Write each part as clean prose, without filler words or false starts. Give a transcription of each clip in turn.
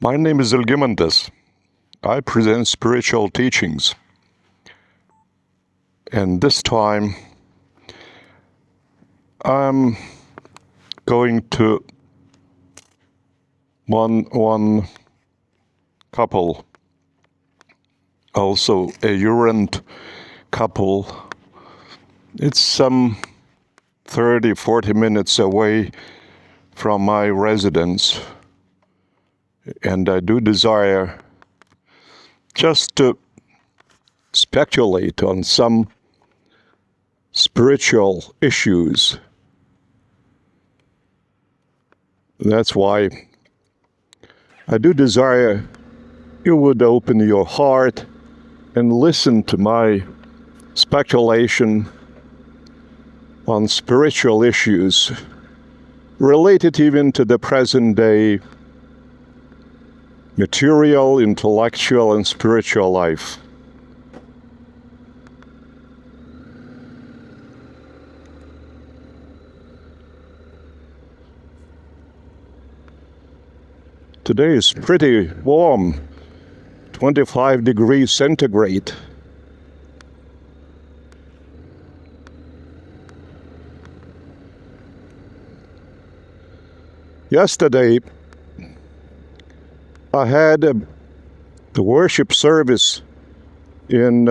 My name is Algimantas. I present spiritual teachings. And this time, I'm going to one couple, also a Urant couple. It's some 30-40 minutes away from my residence. And I do desire just to speculate on some spiritual issues. That's why I do desire you would open your heart and listen to my speculation on spiritual issues related even to the present day material, intellectual, and spiritual life. Today is pretty warm, 25 degrees centigrade. Yesterday, I had the worship service in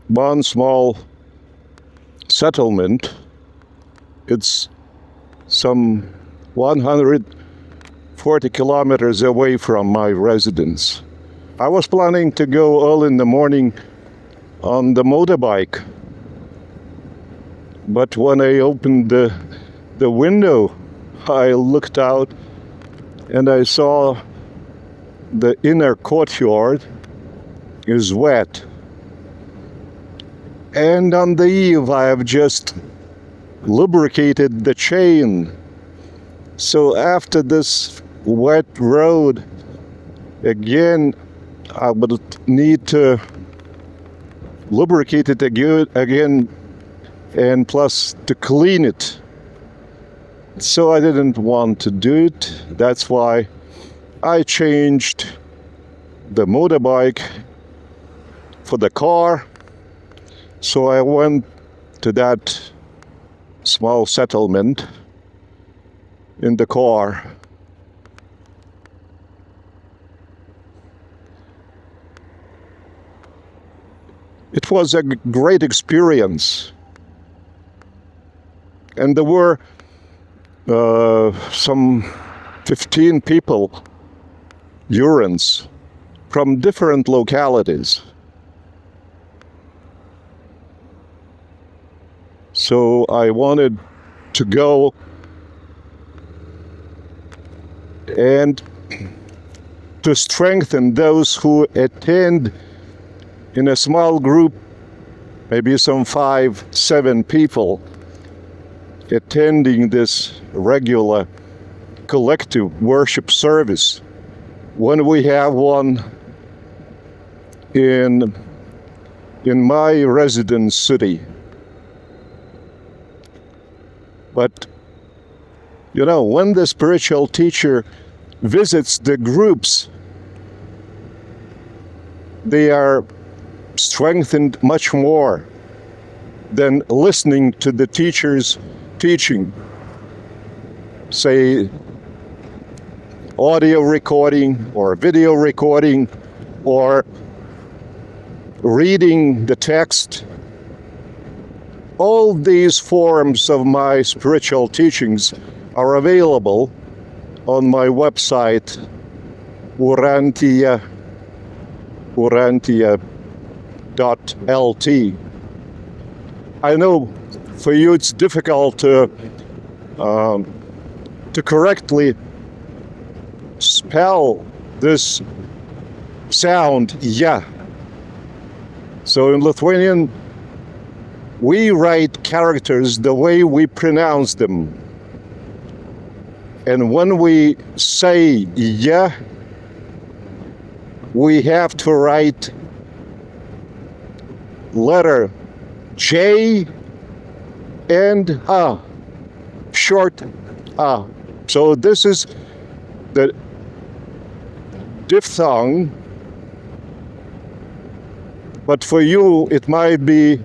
one small settlement. It's some 140 kilometers away from my residence. I was planning to go early in the morning on the motorbike, but when I opened the window, I looked out and I saw the inner courtyard is wet. And on the eve, I have just lubricated the chain. So after this wet road, again, I would need to lubricate it again, and plus to clean it. So I didn't want to do it. That's why I changed the motorbike for the car. So I went to that small settlement in the car. It was a great experience. And there were some 15 people, Urants, from different localities. So I wanted to go and to strengthen those who attend in a small group, maybe some 5-7 people attending this regular collective worship service. When we have one in my residence city. But, you know, when the spiritual teacher visits the groups, they are strengthened much more than listening to the teacher's teaching. Say, audio recording or video recording or reading the text. All these forms of my spiritual teachings are available on my website, urantia.lt. I know for you it's difficult to correctly spell this sound, yeah. So in Lithuanian, we write characters the way we pronounce them. And when we say yeah, we have to write letter J and A, short A. So this is the diphthong, but for you it might be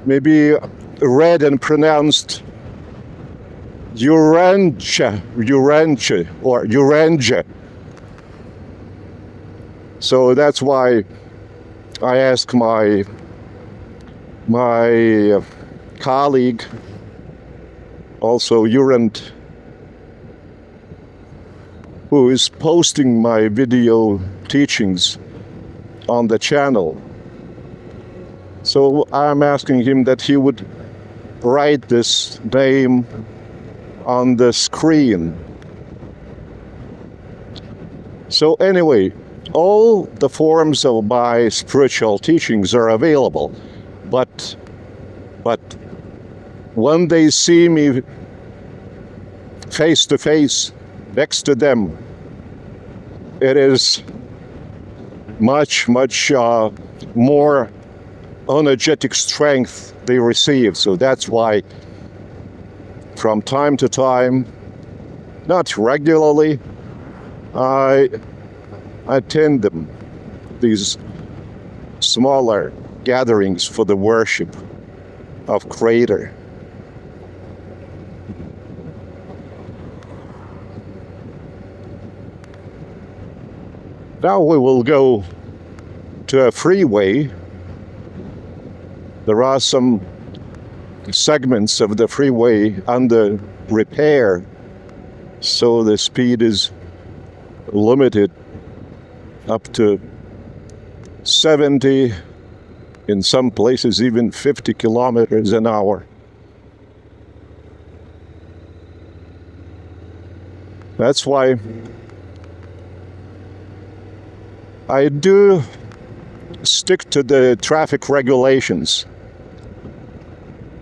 maybe read and pronounced Urantia, or Urantia. So that's why I asked my colleague, also Urant, who is posting my video teachings on the channel. So I'm asking him that he would write this name on the screen. So anyway, all the forms of my spiritual teachings are available, but when they see me face to face next to them, it is much more energetic strength they receive. So that's why from time to time, not regularly, I attend them, these smaller gatherings for the worship of Creator. Now we will go to a freeway. There are some segments of the freeway under repair, so the speed is limited up to 70, in some places even 50 kilometers an hour. That's why I do stick to the traffic regulations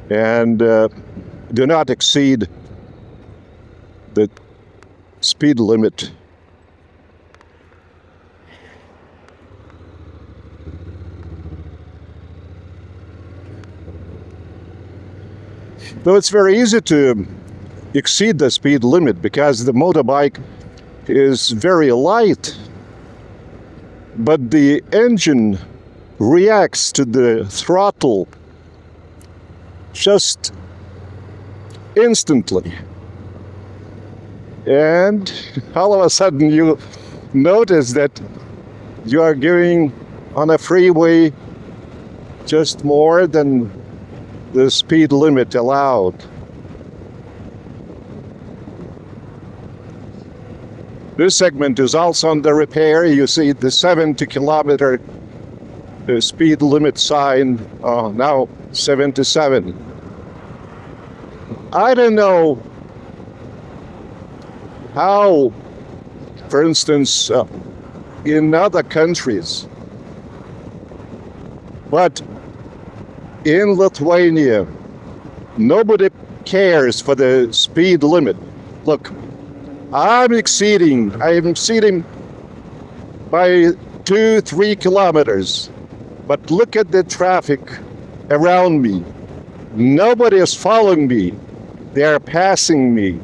and do not exceed the speed limit. Though it's very easy to exceed the speed limit because the motorbike is very light, but the engine reacts to the throttle just instantly. And all of a sudden you notice that you are going on a freeway just more than the speed limit allowed. This segment is also under repair. You see the 70-kilometer speed limit sign, now 77. I don't know how, for instance, in other countries, but in Lithuania, nobody cares for the speed limit. Look, I'm exceeding by 2-3 kilometers, but look at the traffic around me. Nobody is following me. They are passing me.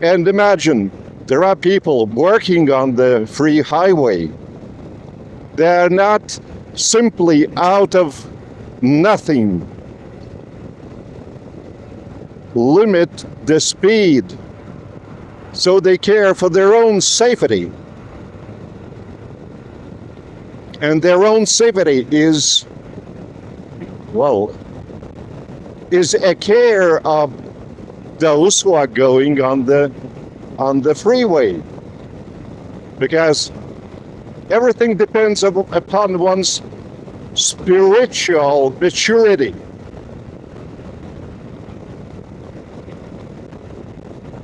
And imagine, there are people working on the free highway. They are not simply out of nothing limit the speed, so they care for their own safety. And their own safety is a care of those who are going on the freeway, because everything depends upon one's spiritual maturity.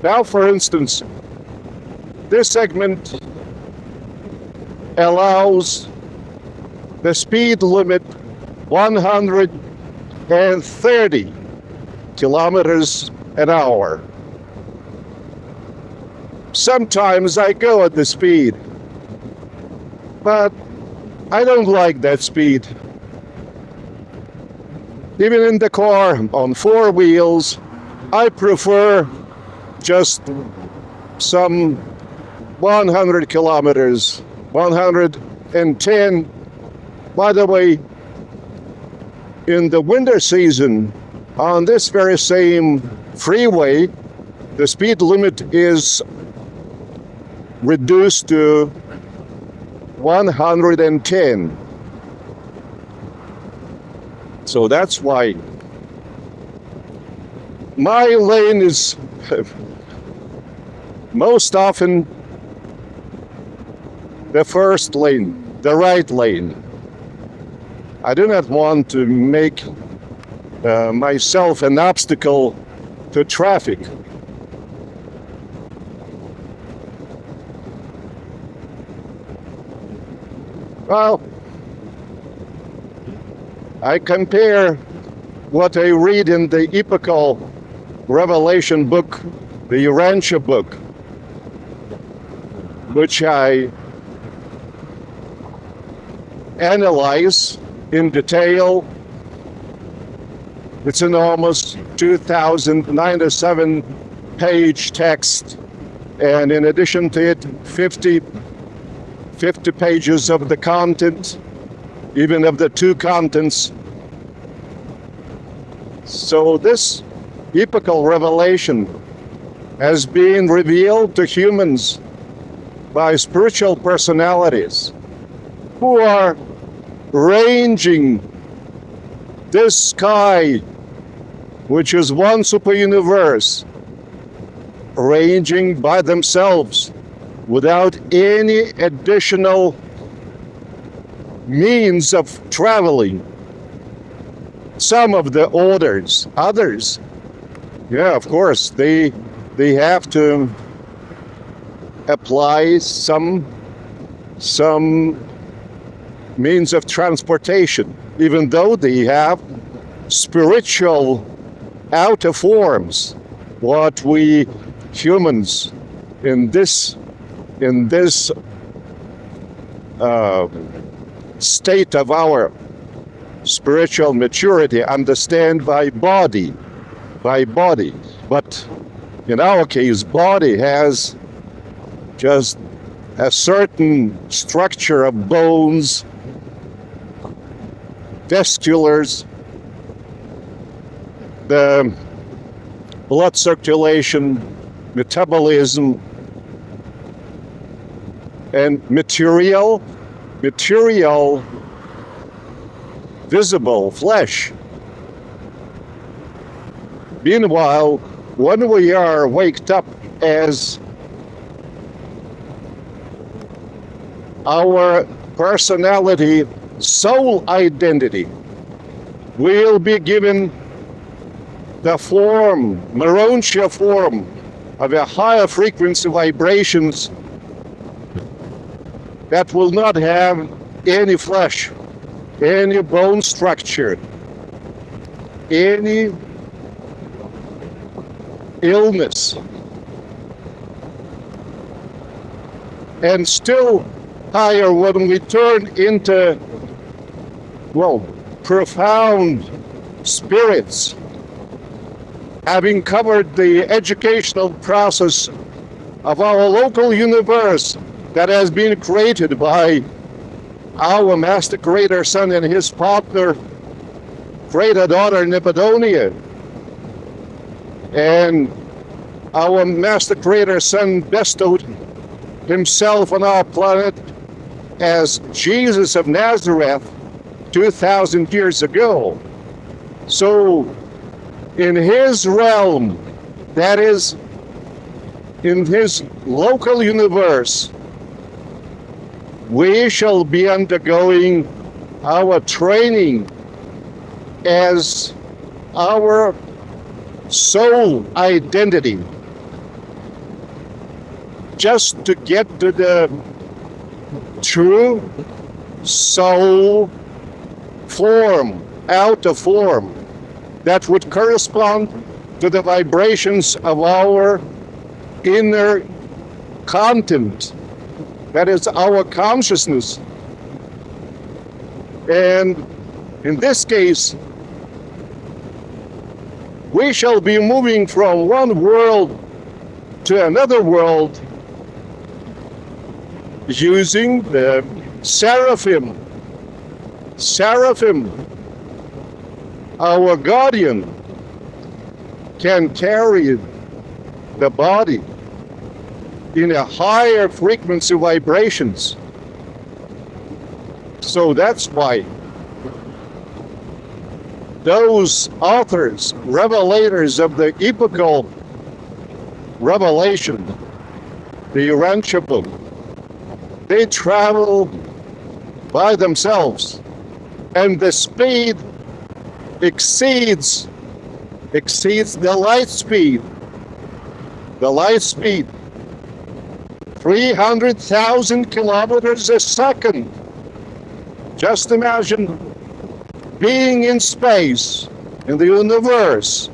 Now, for instance, this segment allows the speed limit 130 kilometers an hour. Sometimes I go at the speed, but I don't like that speed. Even in the car on 4 wheels, I prefer just some 100 kilometers, 110. By the way, in the winter season, on this very same freeway, the speed limit is reduced to 110. So that's why my lane is most often the first lane, the right lane. I do not want to make myself an obstacle to traffic. Well, I compare what I read in the epochal Revelation book, the Urants book, which I analyze in detail. It's an almost 2,097 page text, and in addition to it, 50 pages of the content, even of the two contents. So this epochal revelation has been revealed to humans by spiritual personalities who are ranging this sky, which is one super-universe, ranging by themselves without any additional means of traveling. Some of the orders, others, yeah, of course, they have to apply some means of transportation, even though they have spiritual outer forms, what we humans in this state of our spiritual maturity understand by body. But in our case, body has just a certain structure of bones, vasculars, the blood circulation, metabolism, and material visible flesh. Meanwhile, when we are waked up as our personality, soul identity, will be given the form, Morontia form, of a higher frequency vibrations that will not have any flesh, any bone structure, any illness. And still higher when we turn into, well, profound spirits, having covered the educational process of our local universe that has been created by our Master Creator Son and his partner, Creator Daughter Nipodonia. And our Master Creator Son bestowed himself on our planet as Jesus of Nazareth 2,000 years ago. So in his realm, that is, in his local universe, we shall be undergoing our training as our soul identity, just to get to the true soul form, outer form, that would correspond to the vibrations of our inner content, that is our consciousness. And in this case, we shall be moving from one world to another world using the seraphim. Seraphim, our guardian, can carry the body in a higher frequency vibrations. So that's why those authors, revelators of the epochal revelation, the Urantia book, they travel by themselves, and the speed exceeds the light speed. The light speed, 300,000 kilometers a second. Just imagine being in space, in the universe,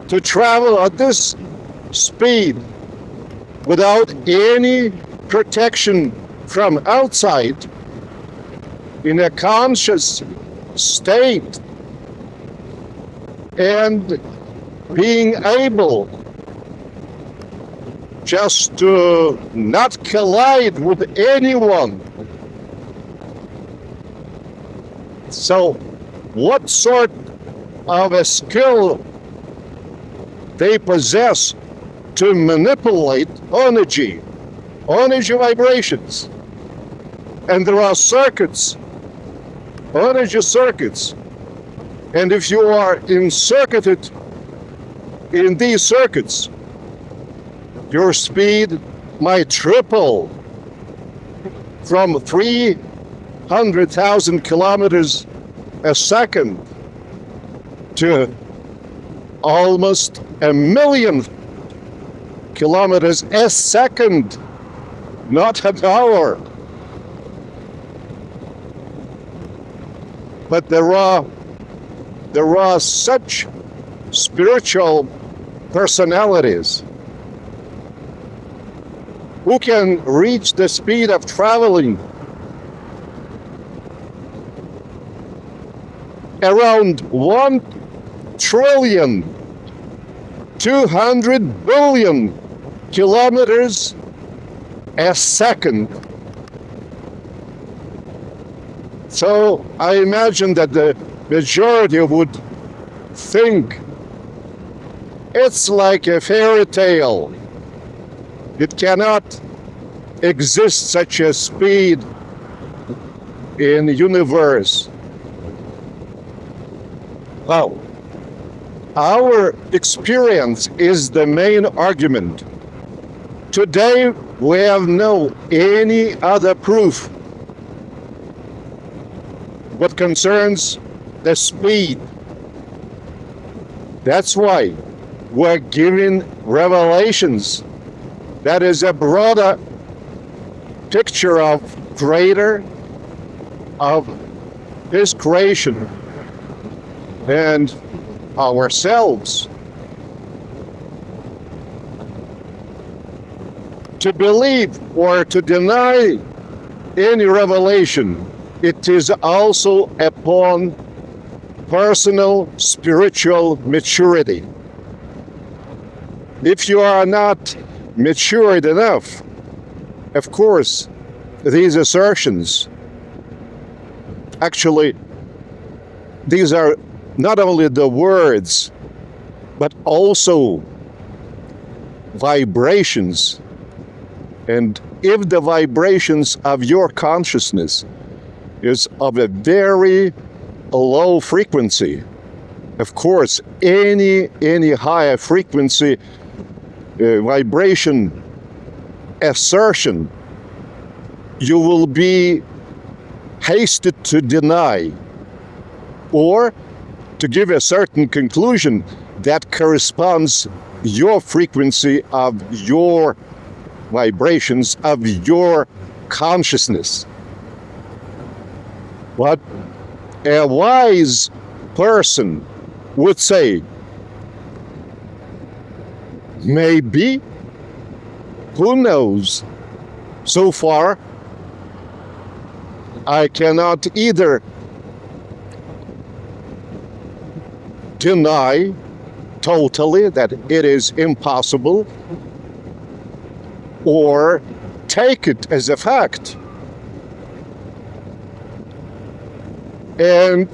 to travel at this speed without any protection from outside, in a conscious state, and being able just to not collide with anyone. So what sort of a skill they possess to manipulate energy vibrations. And there are circuits, energy circuits. And if you are encircuited in these circuits, your speed might triple from 300,000 kilometers a second to almost 1,000,000 kilometers a second, not an hour. But there are such spiritual personalities who can reach the speed of traveling around 1,200,000,000,000 kilometers a second. So I imagine that the majority would think it's like a fairy tale. It cannot exist such a speed in the universe. Well, our experience is the main argument. Today we have no any other proof what concerns the speed. That's why we're giving revelations. That is a broader picture of Creator, of His creation, and ourselves. To believe or to deny any revelation, it is also upon personal spiritual maturity. If you are not matured enough, of course, these assertions, actually, these are not only the words, but also vibrations. And if the vibrations of your consciousness is of a very low frequency, of course, any higher frequency vibration assertion, you will be hasted to deny or to give a certain conclusion that corresponds your frequency of your vibrations, of your consciousness. But a wise person would say, maybe, who knows? So far, I cannot either deny totally that it is impossible, or take it as a fact. And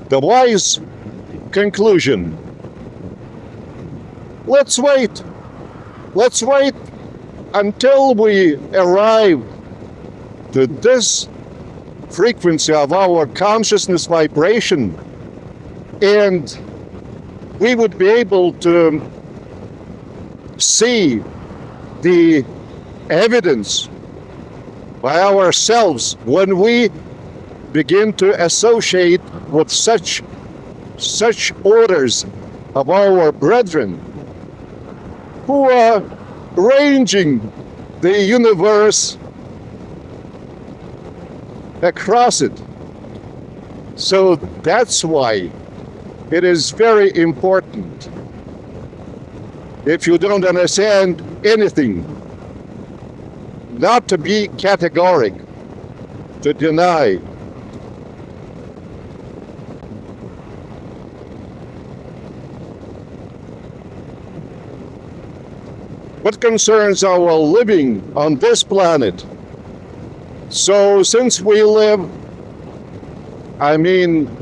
the wise conclusion: let's wait. Let's wait until we arrive to this frequency of our consciousness vibration, and we would be able to see the evidence by ourselves when we begin to associate with such orders of our brethren who are ranging the universe across it. So that's why it is very important, if you don't understand anything, not to be categoric, to deny. What concerns our living on this planet? So since we live,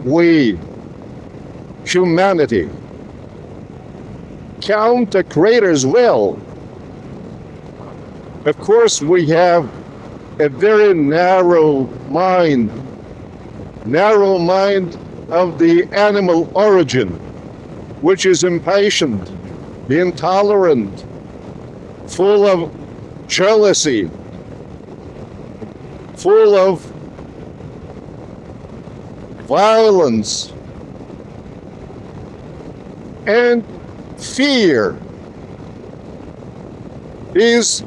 we, humanity, count the Creator's will. Of course, we have a very narrow mind of the animal origin, which is impatient, intolerant, full of jealousy, full of violence and fear. Is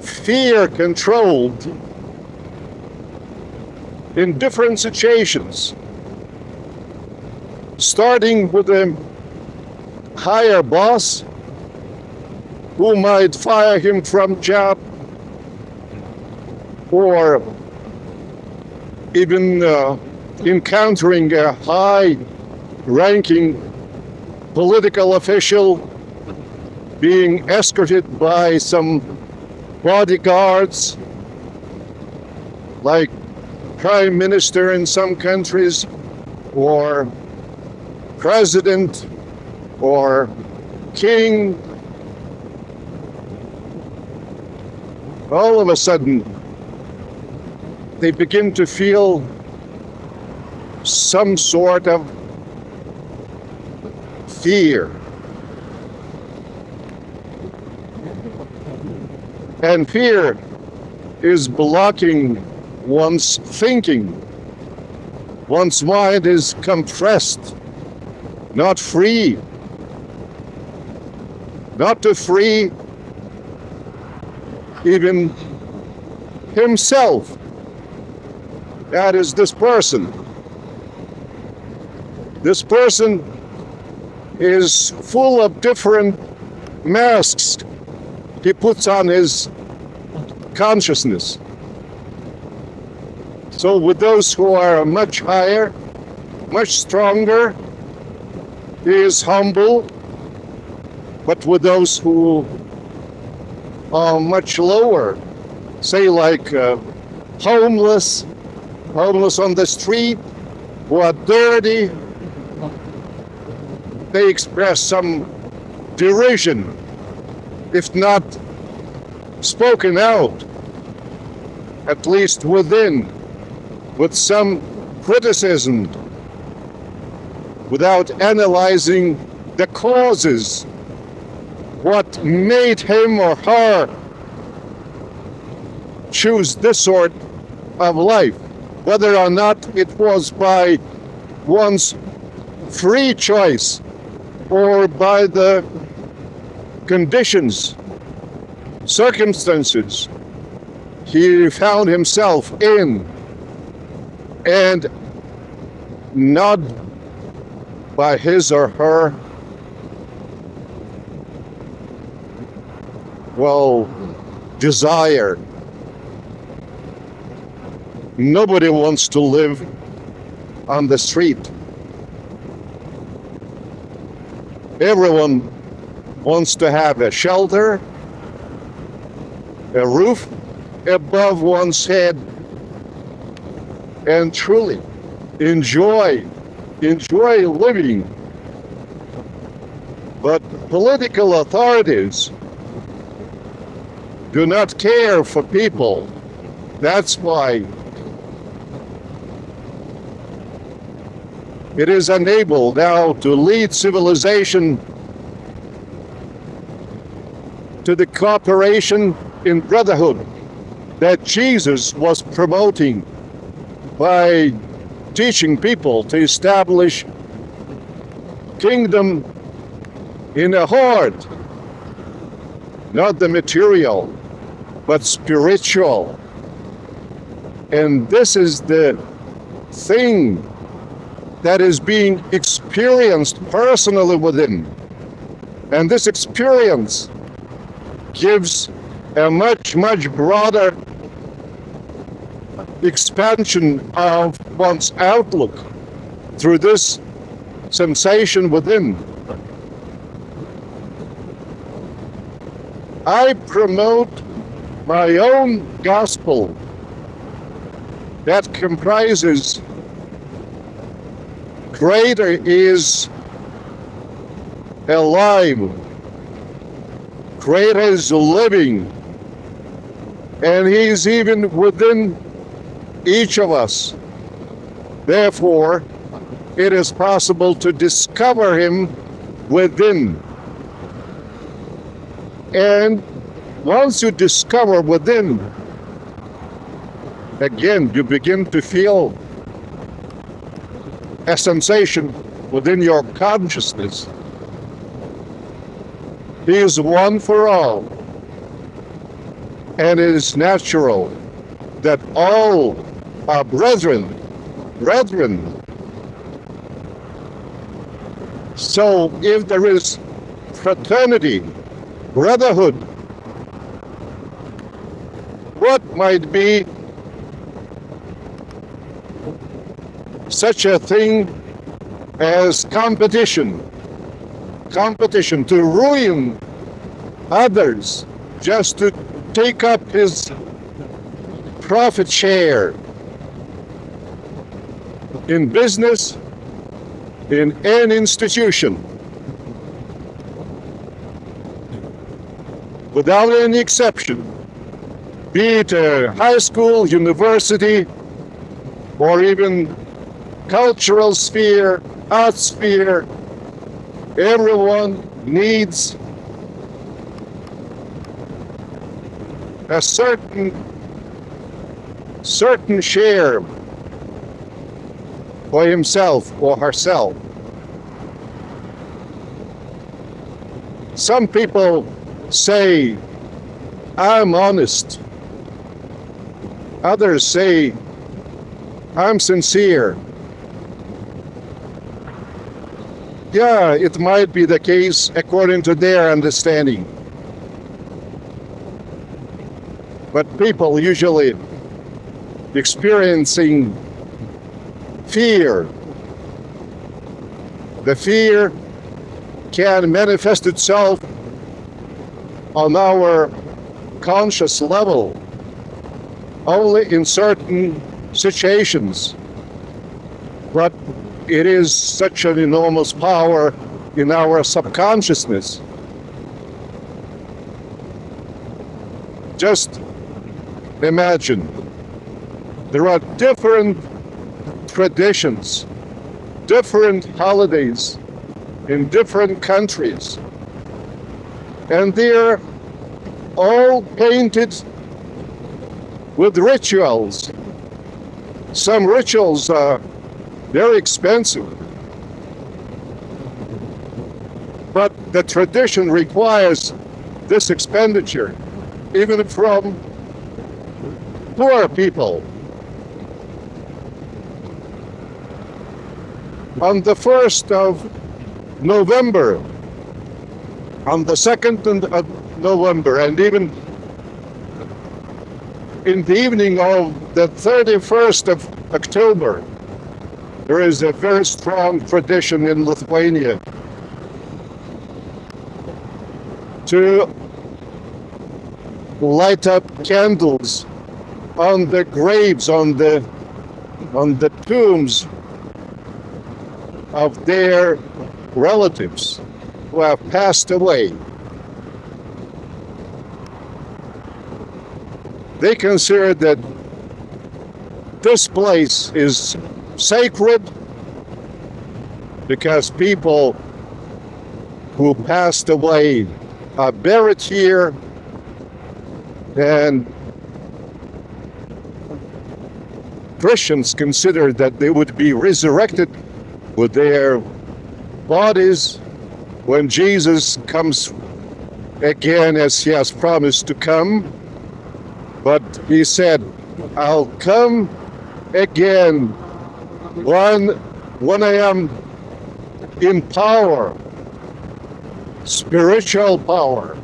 fear controlled in different situations, starting with a higher boss who might fire him from job, or even encountering a high-ranking political official being escorted by some bodyguards, like prime minister in some countries, or president, or king. All of a sudden, they begin to feel some sort of fear. And fear is blocking one's thinking. One's mind is compressed, not free. Not to free even himself. That is this person. This person is full of different masks he puts on his consciousness. So with those who are much higher, much stronger, he is humble. But with those who are much lower, say like homeless on the street, who are dirty, they express some derision, if not spoken out, at least within, with some criticism, without analyzing the causes, what made him or her choose this sort of life, whether or not it was by one's free choice or by the conditions, circumstances he found himself in, and not by his or her, desire. Nobody wants to live on the street. Everyone wants to have a shelter, a roof above one's head, and truly enjoy living. But political authorities do not care for people. That's why it is unable now to lead civilization to the cooperation in brotherhood that Jesus was promoting by teaching people to establish kingdom in a heart, not the material, but spiritual. And this is the thing that is being experienced personally within. And this experience gives a much, much broader expansion of one's outlook through this sensation within. I promote my own gospel that comprises greater is alive, greater is living, and he's even within each of us. Therefore, it is possible to discover him within. And once you discover within, again, you begin to feel a sensation within your consciousness. He is one for all. And it is natural that all are brethren. So if there is fraternity, brotherhood, what might be such a thing as competition to ruin others just to take up his profit share in business, in an institution, without any exception, be it a high school, university, or even cultural sphere, art sphere. Everyone needs a certain share for himself or herself. Some people say, I'm honest. Others say, I'm sincere. Yeah, it might be the case according to their understanding. But people usually experiencing fear. The fear can manifest itself on our conscious level only in certain situations. But it is such an enormous power in our subconsciousness. Just imagine, there are different traditions, different holidays in different countries, and they're all painted with rituals. Some rituals are very expensive, but the tradition requires this expenditure, even from poor people. On the 1st of November, on the 2nd of November, and even in the evening of the 31st of October, there is a very strong tradition in Lithuania to light up candles on the graves, on the tombs of their relatives who have passed away. They consider that this place is sacred because people who passed away are buried here, and Christians consider that they would be resurrected with their bodies when Jesus comes again, as he has promised to come. But he said, I'll come again when I am in power, spiritual power.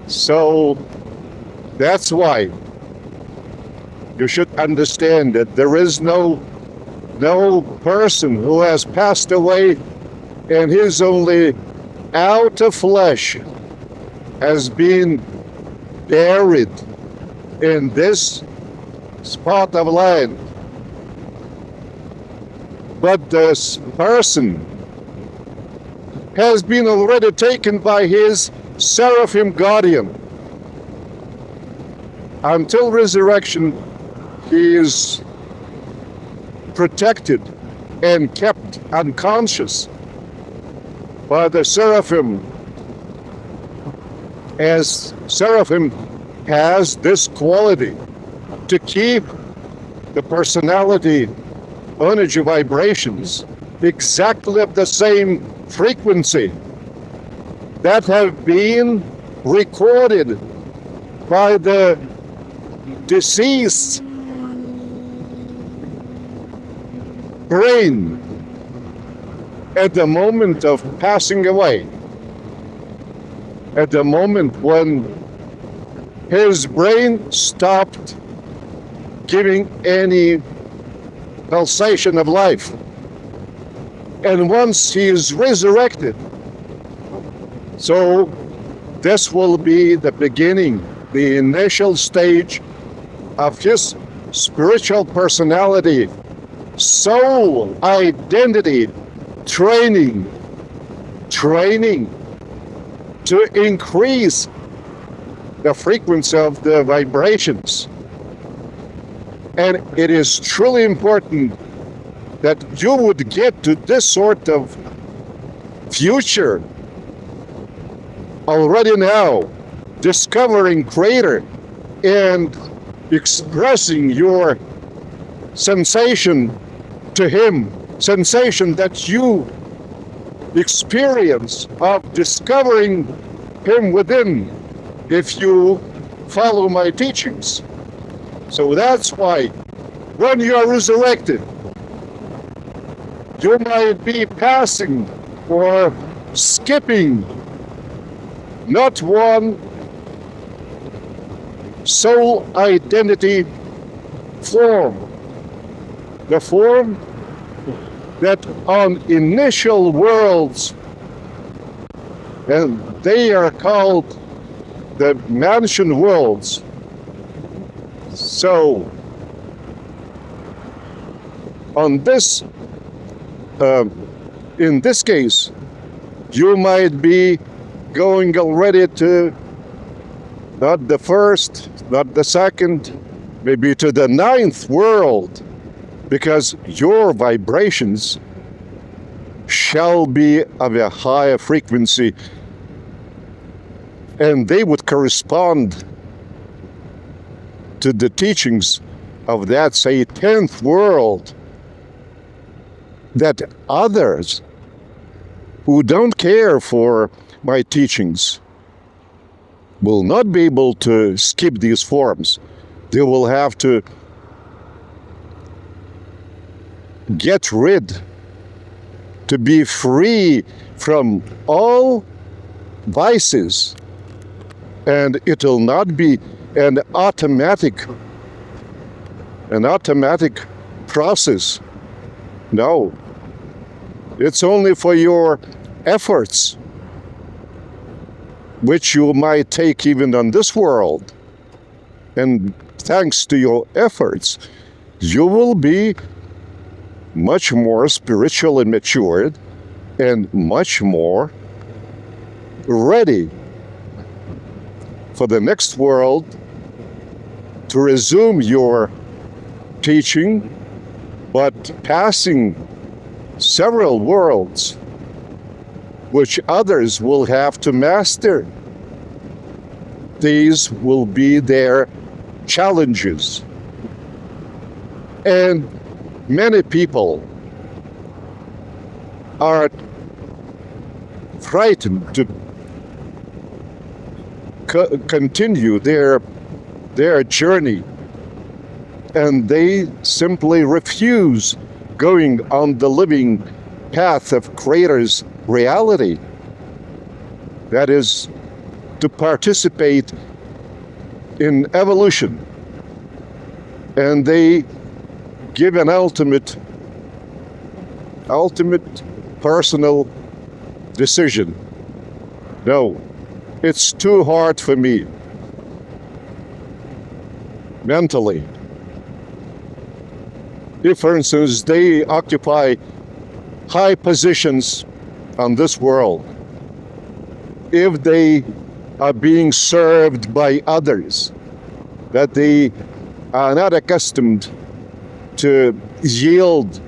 So that's why you should understand that there is no person who has passed away and is only out of flesh has been buried in this spot of land. But this person has been already taken by his seraphim guardian. Until resurrection, he is protected and kept unconscious by the seraphim, as seraphim has this quality to keep the personality energy vibrations exactly of the same frequency that have been recorded by the deceased brain at the moment of passing away, at the moment when his brain stopped giving any pulsation of life. And once he is resurrected, so this will be the beginning, the initial stage of his spiritual personality, soul identity training to increase the frequency of the vibrations. And it is truly important that you would get to this sort of future already now, discovering greater and expressing your sensation to him, sensation that you experience of discovering him within if you follow my teachings. So that's why when you are resurrected, you might be passing or skipping not one soul identity form, the form that on initial worlds, and they are called the mansion worlds. So on this, in this case, you might be going already to not the first, not the second, maybe to the 9th world, because your vibrations shall be of a higher frequency, and they would correspond to the teachings of that, say, 10th world, that others who don't care for my teachings will not be able to skip these forms. They will have to get rid, to be free from all vices, and it will not be an automatic process. No, it's only for your efforts which you might take even on this world, and thanks to your efforts, you will be much more spiritually matured and much more ready for the next world to resume your teaching, but passing several worlds which others will have to master. These will be their challenges. And many people are frightened to continue their journey, and they simply refuse going on the living path of Creator's reality. That is, to participate in evolution. And they give an ultimate personal decision. No, it's too hard for me mentally. If, for instance, they occupy high positions on this world, if they are being served by others, that they are not accustomed to yield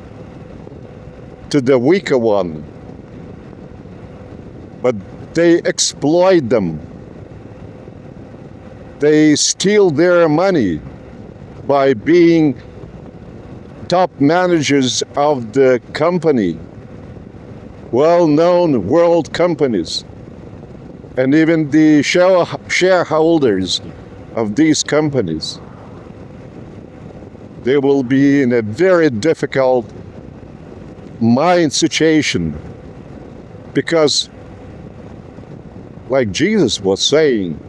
to the weaker one, but they exploit them. They steal their money by being top managers of the company, well-known world companies, and even the shareholders of these companies. They will be in a very difficult mind situation, because, like Jesus was saying,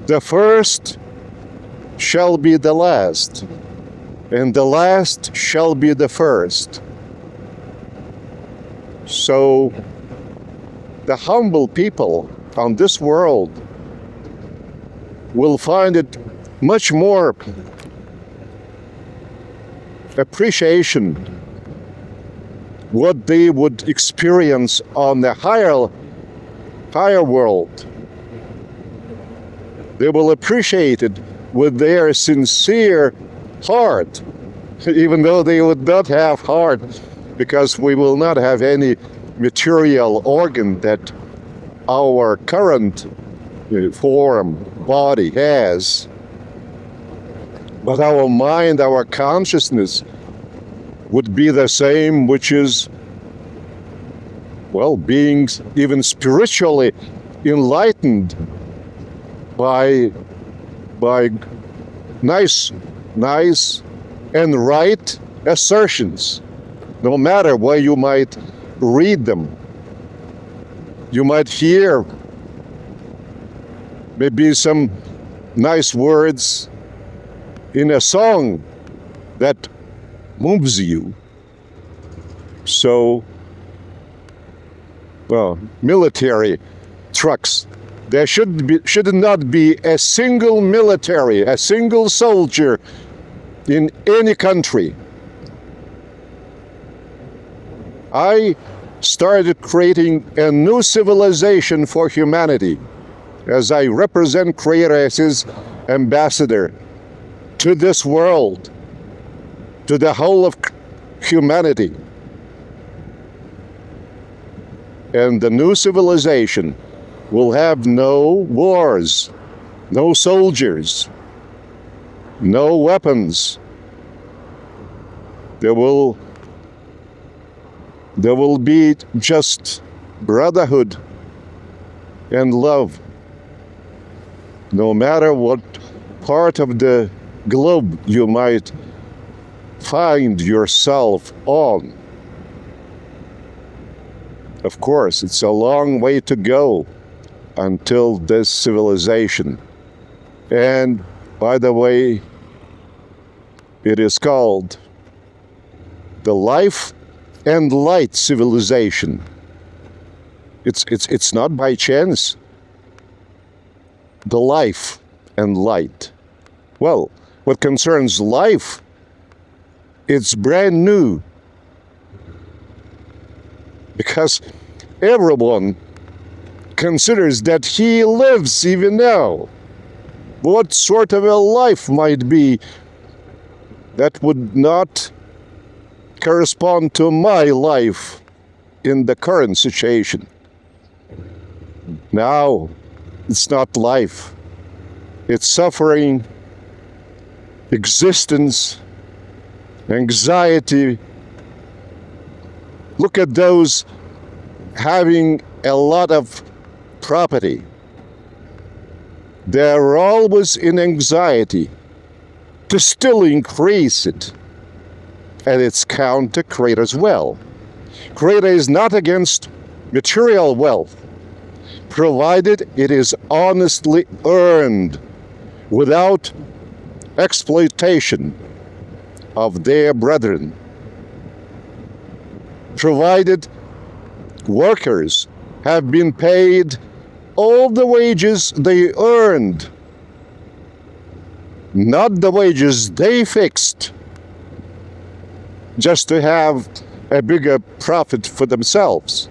the first shall be the last, and the last shall be the first. So the humble people on this world will find it much more appreciation what they would experience on the higher world. They will appreciate it with their sincere heart, even though they would not have heart, because we will not have any material organ that our current form, body has. But our mind, our consciousness would be the same, which is, well, being even spiritually enlightened by nice and right assertions, no matter where you might read them. You might hear maybe some nice words in a song that moves you. So, well, military trucks, there should not be a single military, a single soldier in any country. I started creating a new civilization for humanity, as I represent Creator as his ambassador to this world, to the whole of humanity. And the new civilization will have no wars, no soldiers, no weapons. There will be just brotherhood and love, no matter what part of the globe you might find yourself on. Of course, it's a long way to go until this civilization. And by the way, it is called the Life and Light civilization. It's not by chance. The life and light. Well, what concerns life, it's brand new. Because everyone considers that he lives even now. What sort of a life might be that would not correspond to my life in the current situation? Now, it's not life. It's suffering, existence, anxiety. Look at those having a lot of property. They're always in anxiety to still increase it. And it's counter Creator as well. Creator is not against material wealth, provided it is honestly earned without exploitation of their brethren. Provided workers have been paid all the wages they earned, not the wages they fixed, just to have a bigger profit for themselves.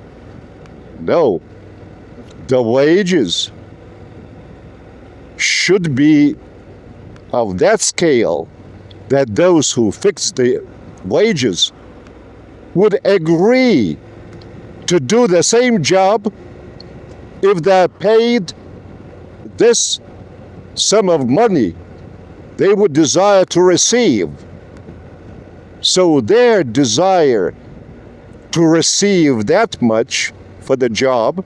No, the wages should be of that scale that those who fix the wages would agree to do the same job if they're paid this sum of money they would desire to receive. So their desire to receive that much for the job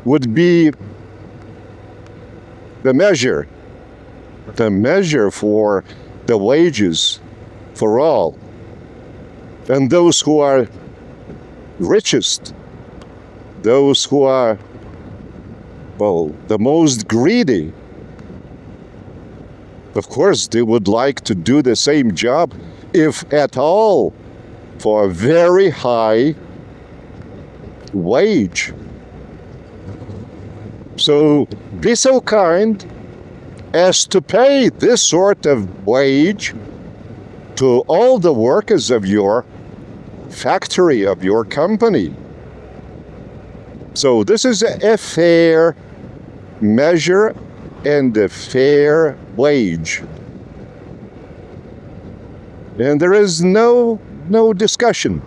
would be the measure for the wages for all. And those who are richest, those who are, well, the most greedy, of course, they would like to do the same job, if at all, for a very high wage. So be so kind as to pay this sort of wage to all the workers of your factory, of your company. So this is a fair measure and a fair wage. And there is no discussion.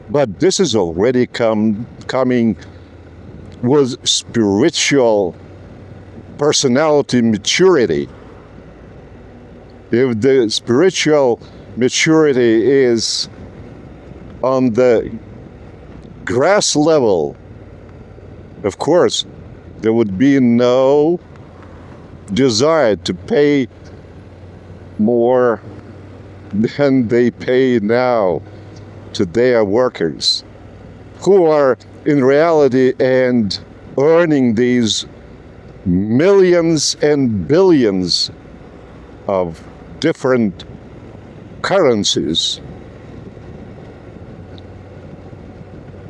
But this is already coming with spiritual personality maturity. If the spiritual maturity is on the grass level, of course, there would be no desire to pay more than they pay now to their workers, who are in reality and earning these millions and billions of different currencies.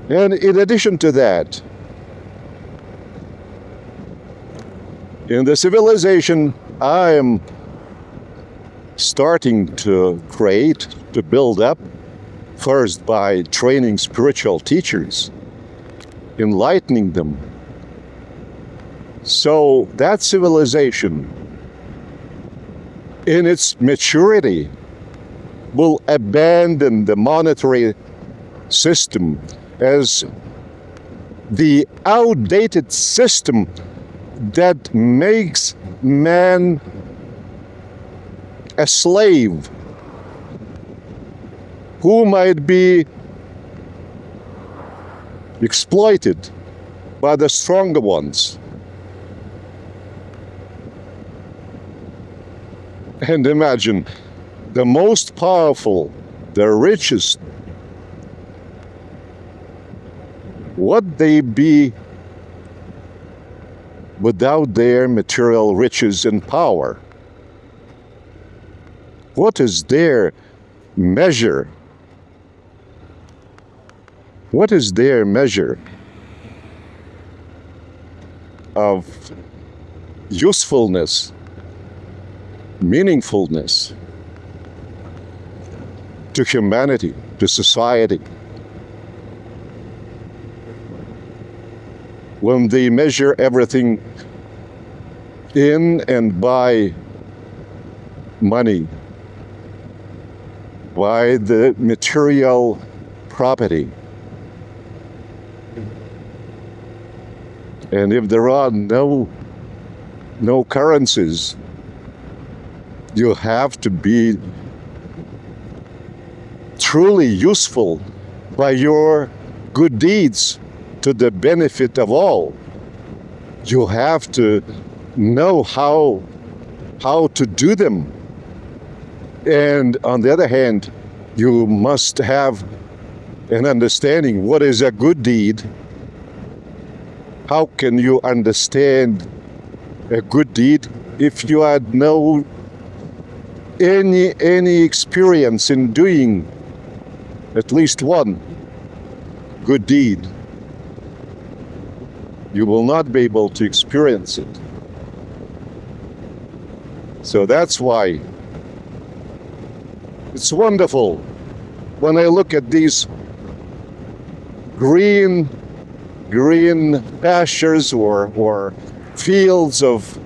And in addition to that, in the civilization I am starting to create, to build up, first by training spiritual teachers, enlightening them. So that civilization, in its maturity, will abandon the monetary system as the outdated system that makes man a slave who might be exploited by the stronger ones. And imagine, the most powerful, the richest, would they be without their material riches and power? What is their measure? What is their measure of usefulness, meaningfulness to humanity, to society. When they measure everything in and by money, by the material property. And if there are no currencies, you have to be truly useful by your good deeds to the benefit of all. You have to know how to do them. And on the other hand, you must have an understanding what is a good deed. How can you understand a good deed if you had no any experience in doing at least one good deed? You will not be able to experience it. So that's why it's wonderful when I look at these green pastures or fields of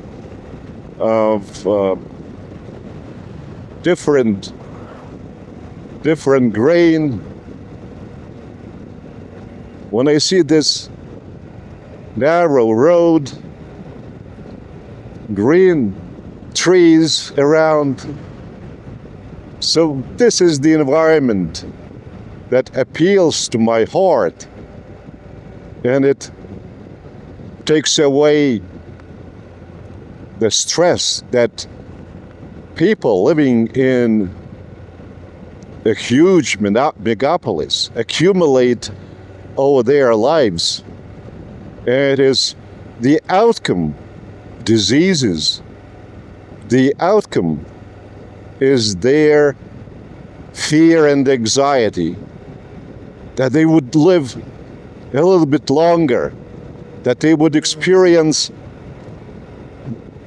different grain. When I see this narrow road, green trees around, so this is the environment that appeals to my heart, and it takes away the stress that people living in a huge megapolis accumulate over their lives. And it is the outcome, diseases, the outcome is their fear and anxiety that they would live a little bit longer, that they would experience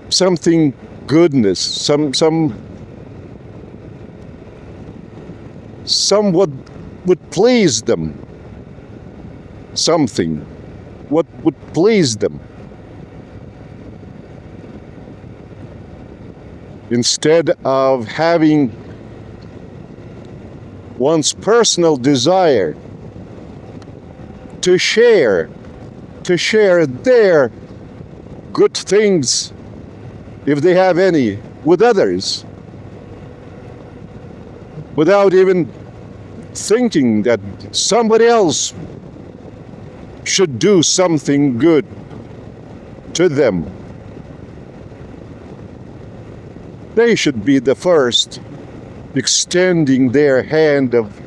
something goodness, somewhat would please them, something what would please them, instead of having one's personal desire to share their good things, if they have any, with others, without even thinking that somebody else should do something good to them. They should be the first extending their hand of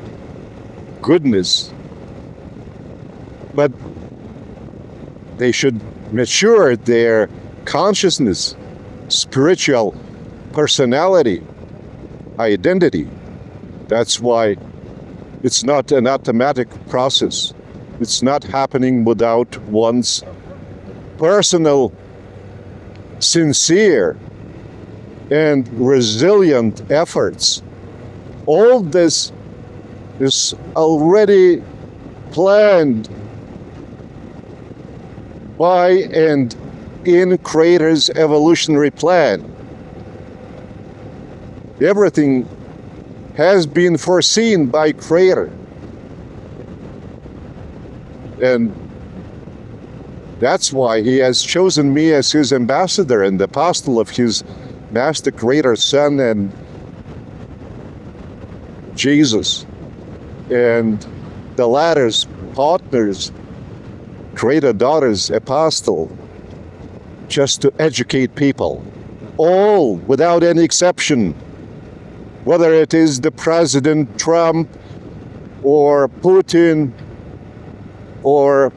goodness, but they should mature their consciousness, spiritual personality, identity. That's why it's not an automatic process. It's not happening without one's personal, sincere, and resilient efforts. All this is already planned by and in Creator's evolutionary plan. Everything has been foreseen by Creator. And that's why He has chosen me as His ambassador and apostle of His Master, Creator, Son, and Jesus. And the latter's partners, Creator, daughters, apostle, just to educate people, all without any exception, whether it is the President Trump or Putin or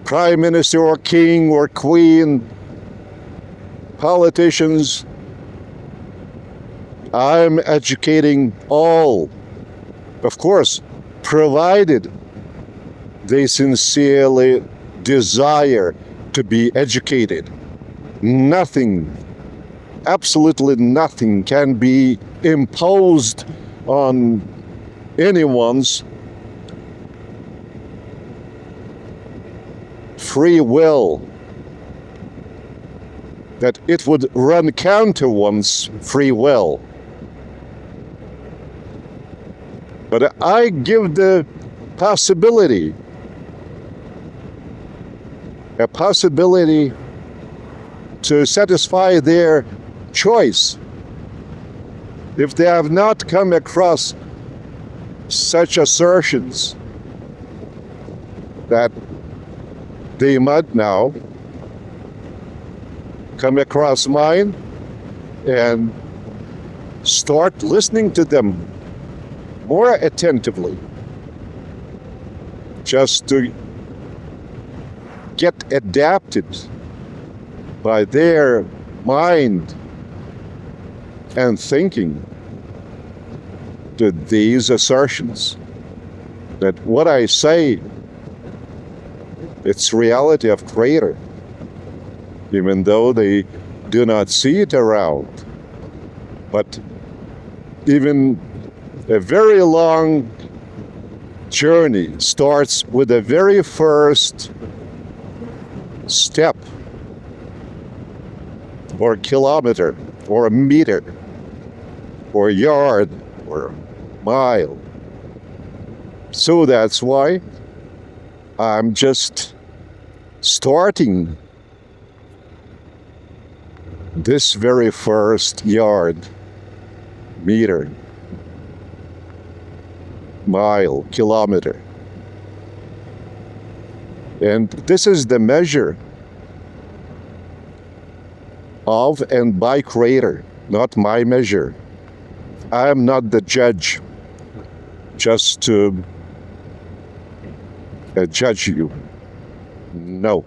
Prime Minister or King or Queen, politicians. I'm educating all, of course, provided they sincerely desire to be educated. Nothing, absolutely nothing can be imposed on anyone's free will, that it would run counter one's free will. But I give the possibility, a possibility to satisfy their choice. If they have not come across such assertions, that they might now come across mine and start listening to them more attentively, just to get adapted by their mind and thinking to these assertions, that what I say, it's reality of Creator, even though they do not see it around. But even a very long journey starts with the very first step, or kilometer, or a meter, or a yard, or a mile. So that's why I'm just starting this very first yard, meter, mile, kilometer. And this is the measure of and by Creator, not my measure. I am not the judge just to judge you. No.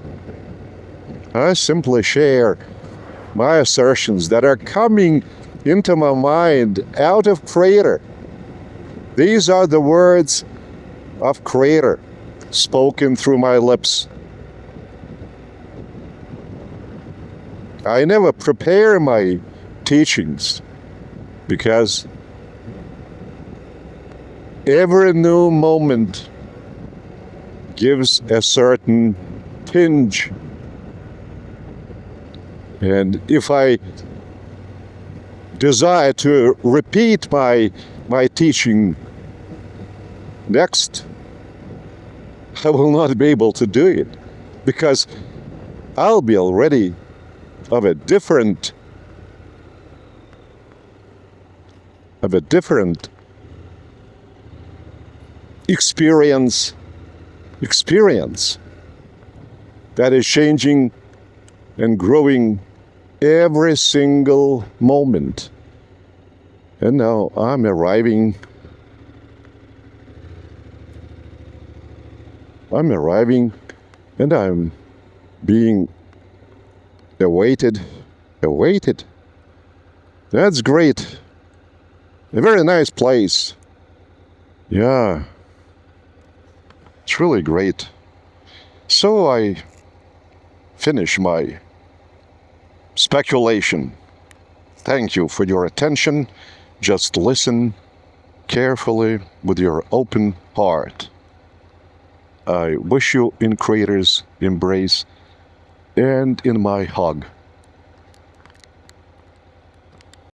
I simply share my assertions that are coming into my mind out of Creator. These are the words of Creator spoken through my lips. I never prepare my teachings, because every new moment gives a certain tinge. And if I desire to repeat my teaching next, I will not be able to do it, because I'll be already of a different experience that is changing and growing every single moment. And now I'm arriving and I'm being awaited. That's great. A very nice place. Yeah. It's really great. So I finish my speculation. Thank you for your attention. Just listen carefully with your open heart. I wish you in Creator's embrace and in my hug.